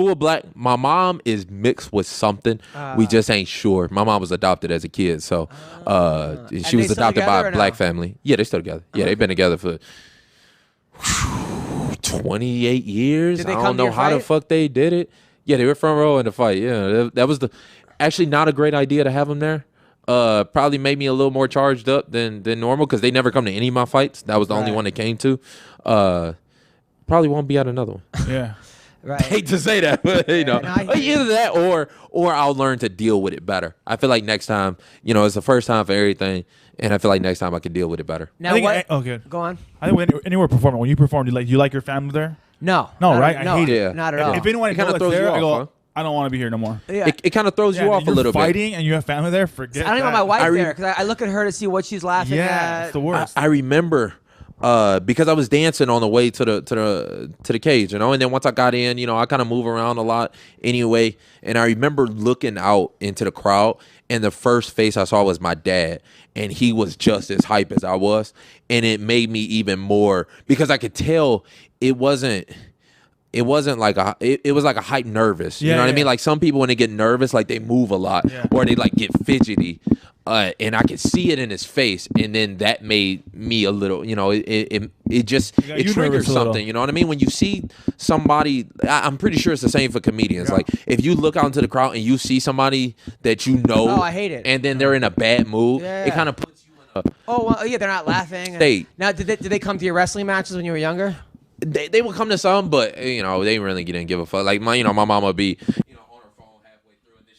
full black. My mom is mixed with something. We just ain't sure. My mom was adopted as a kid, so she was adopted by a black family. Yeah, they still together. Yeah, they've been together for 28 years. I don't know how the fuck they did it. Yeah, they were front row in the fight. Yeah, that was actually not a great idea to have them there. Probably made me a little more charged up than normal because they never come to any of my fights. That was the only one they came to. Probably won't be at another one. Yeah. Right. I hate to say that, but either that or I'll learn to deal with it better. I feel like next time, it's the first time for everything, and I feel like next time I can deal with it better. Now okay. Go on. I think anywhere performing, when you perform, you like your family there? No, right? I hate it. Yeah. Not at all. If anyone kind of throws you off, I don't want to be here no more. Yeah. It kind of throws you off a little bit. Fighting and you have family there. Forget. I don't even want my wife there because I look at her to see what she's laughing at. Yeah, it's the worst. I remember. Because I was dancing on the way to the cage, and then once I got in, I kind of move around a lot anyway. And I remember looking out into the crowd, and the first face I saw was my dad, and he was just as hype as I was, and it made me even more because I could tell it wasn't like it was like a hype nervous. You know what I mean? Like some people when they get nervous, like they move a lot or they like get fidgety. And I could see it in his face, and then that made me a little, it triggers something, you know what I mean? When you see somebody, I'm pretty sure it's the same for comedians. Yeah. Like if you look out into the crowd and you see somebody that you know, I hate it, and then they're in a bad mood, it kind of puts you in a. They're not laughing. State. Now, did they come to your wrestling matches when you were younger? They would come to some, but they really didn't give a fuck. Like my mom would be.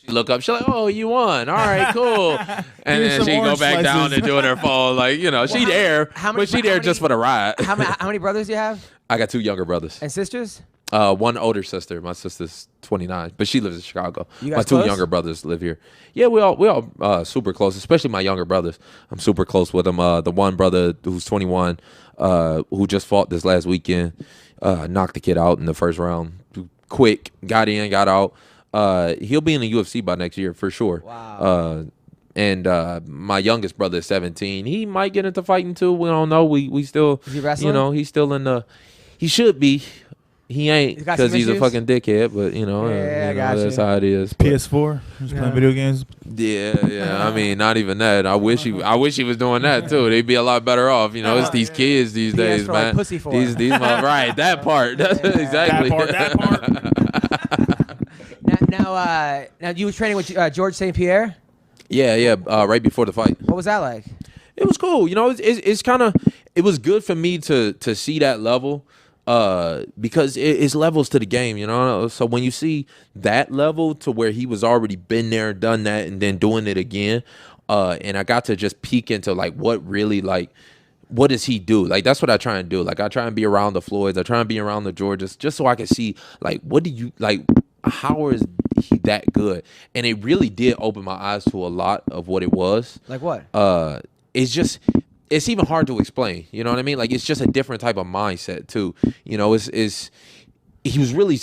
She look up, she's like, "Oh, you won! All right, cool." And then she go back down and doing her phone, like she there, but she there just for the ride. How many brothers do you have? I got 2 younger brothers and sisters. One older sister. My sister's 29, but she lives in Chicago. My 2 younger brothers live here. Yeah, we all super close, especially my younger brothers. I'm super close with them. The one brother who's 21, who just fought this last weekend, knocked the kid out in the first round. Quick, got in, got out. He'll be in the UFC by next year for sure. Wow. And my youngest brother is 17. He might get into fighting too. We don't know. We still, is he wrestling? He's still in the. He should be. He ain't because he's a fucking dickhead. But that's how it is. PS4, just playing video games. Yeah. I mean, not even that. I wish he was doing that too. They'd be a lot better off. It's these kids these days, man. Like pussy for these right. That part. That's exactly that part. Now you were training with George St. Pierre? Yeah. Right before the fight. What was that like? It was cool. It's kind of. It was good for me to see that level, because it's levels to the game. So when you see that level to where he was already been there, done that, and then doing it again, and I got to just peek into like what really like. What does he do? Like, that's what I try and do. Like, I try and be around the Floyds. I try and be around the Georges just so I can see, like, what do you, like, how is he that good? And it really did open my eyes to a lot of what it was. Like what? It's even hard to explain. You know what I mean? Like, it's just a different type of mindset, too. He was really,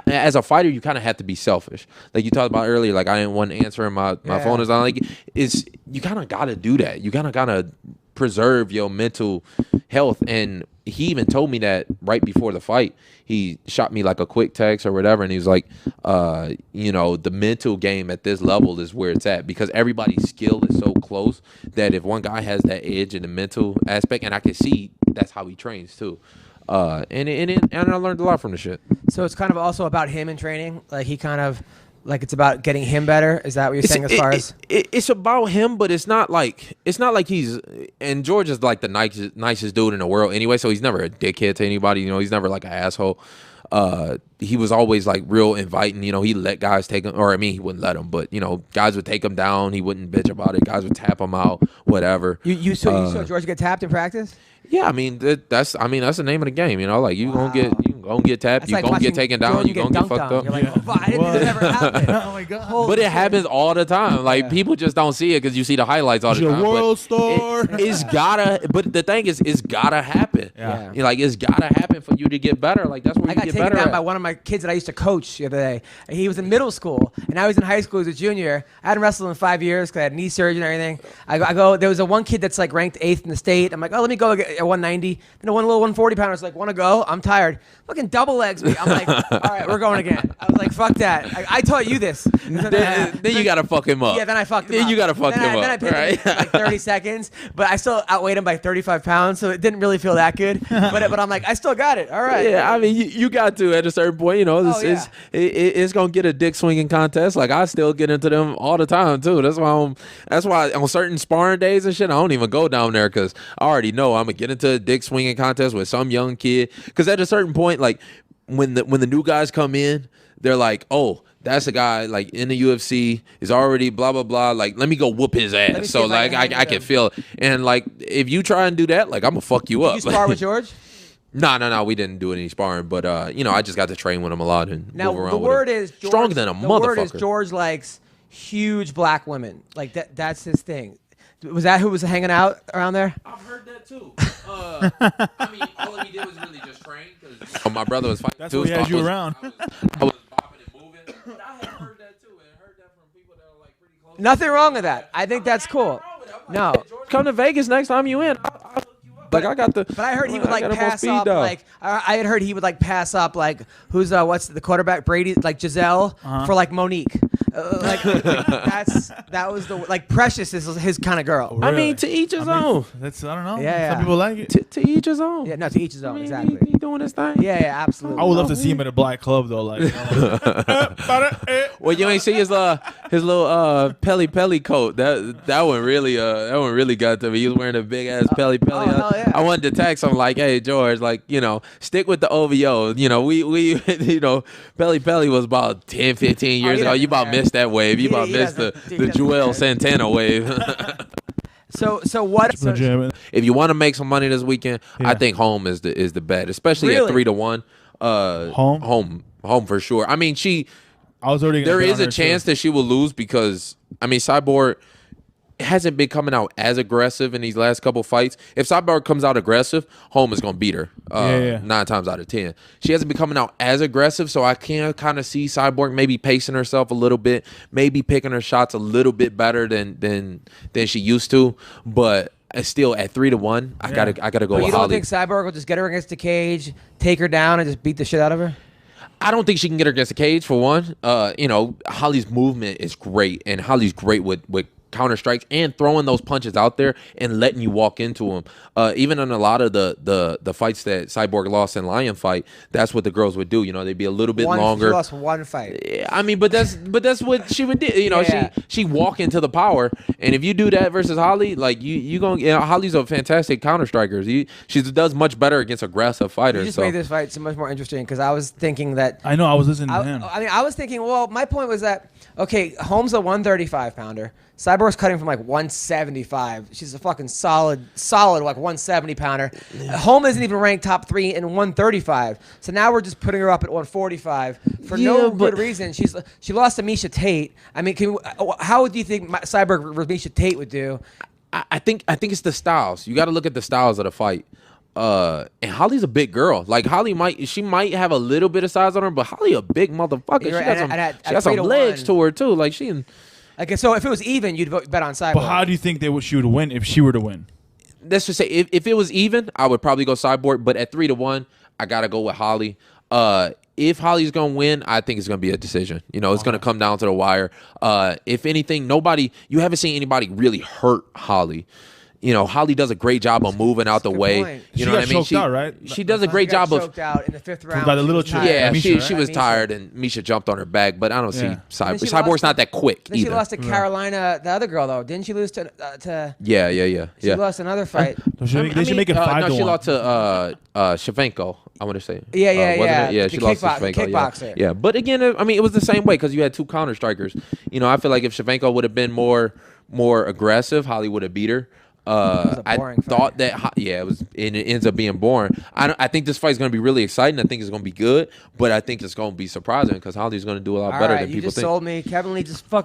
as a fighter, you kind of have to be selfish. Like you talked about earlier, like I didn't want answering my phone is on. Like, you kind of got to do that. You kind of got to preserve your mental health. And he even told me that right before the fight. He shot me like a quick text or whatever, and he was like, the mental game at this level is where it's at, because everybody's skill is so close that if one guy has that edge in the mental aspect, and I can see that's how he trains too. And I learned a lot from the shit. So it's kind of also about him in training. Like he kind of, like it's about getting him better. Is that what you're saying? As far as it's about him, but it's not like he's. And George is like the nicest dude in the world anyway. So he's never a dickhead to anybody. He's never like an asshole. He was always like real inviting. He let guys take him, or I mean, he wouldn't let him, but guys would take him down. He wouldn't bitch about it. Guys would tap him out, whatever. You saw George get tapped in practice? Yeah, I mean that's the name of the game. Like you gonna get tapped, you gonna get taken down, you gonna get fucked up. You're like, I didn't know that ever happened. Oh my god! But it happens all the time. Like people just don't see it because you see the highlights all the time. World star. It's gotta. But the thing is, it's gotta happen. Yeah. Like it's gotta happen for you to get better. Like that's where you get better. I got taken down by one of my kids that I used to coach the other day. He was in middle school, and now he's in high school as a junior. I hadn't wrestled in 5 years because I had knee surgery and everything. I go. There was one kid that's like ranked 8th in the state. I'm like, oh, let me go at 190. Then one little 140 pounder was like, want to go? I'm tired. Fucking double legs me. I'm like, all right, we're going again. I was like, fuck that. I taught you this. Then you gotta fuck him up. Yeah, then I fucked him Then up. you gotta fuck him Then I up, picked right? him in like 30 seconds, but I still outweighed him by 35 pounds, so it didn't really feel that good. But I'm like, I still got it. All right. Yeah, I mean, you got to at a certain point, you know. It's gonna get a dick swinging contest. Like I still get into them all the time too. That's why on certain sparring days and shit, I don't even go down there because I already know I'm gonna get into a dick swinging contest with some young kid. Because at a certain point, like when the new guys come in, they're like, oh, that's a guy like in the UFC is already blah blah blah. Like, let me go whoop his ass. So like I can feel it. And like if you try and do that, like I'm gonna fuck you up. Did you spar with George? No, we didn't do any sparring, but you know, I just got to train with him a lot and Now move around the with word him. is George, Stronger than a the motherfucker. word is George likes huge black women. Like that's his thing. Was that who was hanging out around there? I've heard that too. I mean, all he did was really just train because my brother was fighting That's too. what he had you I was around. bopping and moving. But I had heard that too, and heard that from people that are like pretty close. Nothing wrong with that. I think that's cool. No. Come to Vegas next time you in. I'll hook you up. Like I got the. But I heard he would like got him on pass speed up dial. like I had heard he would like pass up like who's what's the quarterback Brady like Giselle for like Monique. That was the like Precious is his kind of girl. I mean, to each his own. That's I don't know. Yeah, Some yeah. people like it. To each his own. Yeah, no, to each his own. I mean, Exactly. He doing his thing. Yeah, absolutely. I would love to see him at a black club though. Like, Well, you ain't see his little Pelly coat. That one really got to me. He was wearing a big ass Pelly. hell yeah. I wanted to text him like, hey George, like, you know, stick with the OVO. You know, we you know, Pelly was about 10, 15 years he ago. You doesn't about care. missed that wave. You He about missed doesn't- he the doesn't Joel care. Santana wave. So what? So, legitimate. If you want to make some money this weekend, I Yeah. think home is the bet, especially at Really? 3-1. Home for sure. I mean, I was already. Gonna there bet is on a her, chance too. that she will lose because I mean Cyborg hasn't been coming out as aggressive in these last couple fights. If Cyborg comes out aggressive, Home is gonna beat her 9 times out of 10. She hasn't been coming out as aggressive, so I can kind of see Cyborg maybe pacing herself a little bit, maybe picking her shots a little bit better than she used to, but. Still at 3-1, I gotta go but with you don't Holly. think Cyborg will just get her against the cage, take her down, and just beat the shit out of her? I don't think she can get her against the cage for one. You know, Holly's movement is great, and Holly's great with counter strikes and throwing those punches out there and letting you walk into them. Even in a lot of the fights that Cyborg lost in Lion fight, that's what the girls would do. You know, they'd be a little bit longer. She lost one fight. Yeah, I mean, but that's what she would do. You know, Yeah. she walk into the power, and if you do that versus Holly, like you gonna, you know, Holly's a fantastic counter striker. She does much better against aggressive fighters. You just so. made this fight so much more interesting because I was thinking that. I know. I was listening to him. I mean, I was thinking. Well, my point was that okay, Holmes a 135 pounder. Cyborg's cutting from like 175. She's a fucking solid like 170 pounder. Holm isn't even ranked top 3 in 135. So now we're just putting her up at 145 for no good reason. She lost to Misha Tate. I mean, how do you think Cyborg versus Misha Tate would do? I think it's the styles. You got to look at the styles of the fight. And Holly's a big girl. Like Holly might have a little bit of size on her, but Holly a big motherfucker. You're She right. got At she got some 3-1. legs to her too. Like she. Okay, so if it was even, you'd bet on Cyborg. But how do you think she would win if she were to win? Let's just say if it was even, I would probably go Cyborg. But at 3-1, I gotta go with Holly. If Holly's gonna win, I think it's gonna be a decision. You know, it's gonna come down to the wire. If anything, you haven't seen anybody really hurt Holly. You know, Holly does a great job of moving out the Good way. point. You She know got what I mean? choked out, right? She does a She great got job of. choked out in the 5th round. By the little She was chick. tired. Yeah, Misha, she right? was Misha. tired, and Misha jumped on her back. But I don't see Yeah. Cyborg. Then she Cyborg's lost- not that quick Then she either. lost to Carolina, the other girl though. Didn't she lose to? Yeah. She lost another fight. They should make it 5 no, to she 1. lost to Shevchenko. I want to say. Yeah. Wasn't it? Yeah, The she lost to kickboxer. Shevchenko. Kickboxer. Yeah, but again, I mean, it was the same way because you had 2 counter strikers. You know, I feel like if Shevchenko would have been more aggressive, Holly would have beat her. I boring thought that it was, and it ends up being boring. I think this fight is going to be really exciting. I think it's going to be good, but I think it's going to be surprising because Holly's going to do a lot All better right, than you people just think. sold me. Kevin Lee just fucking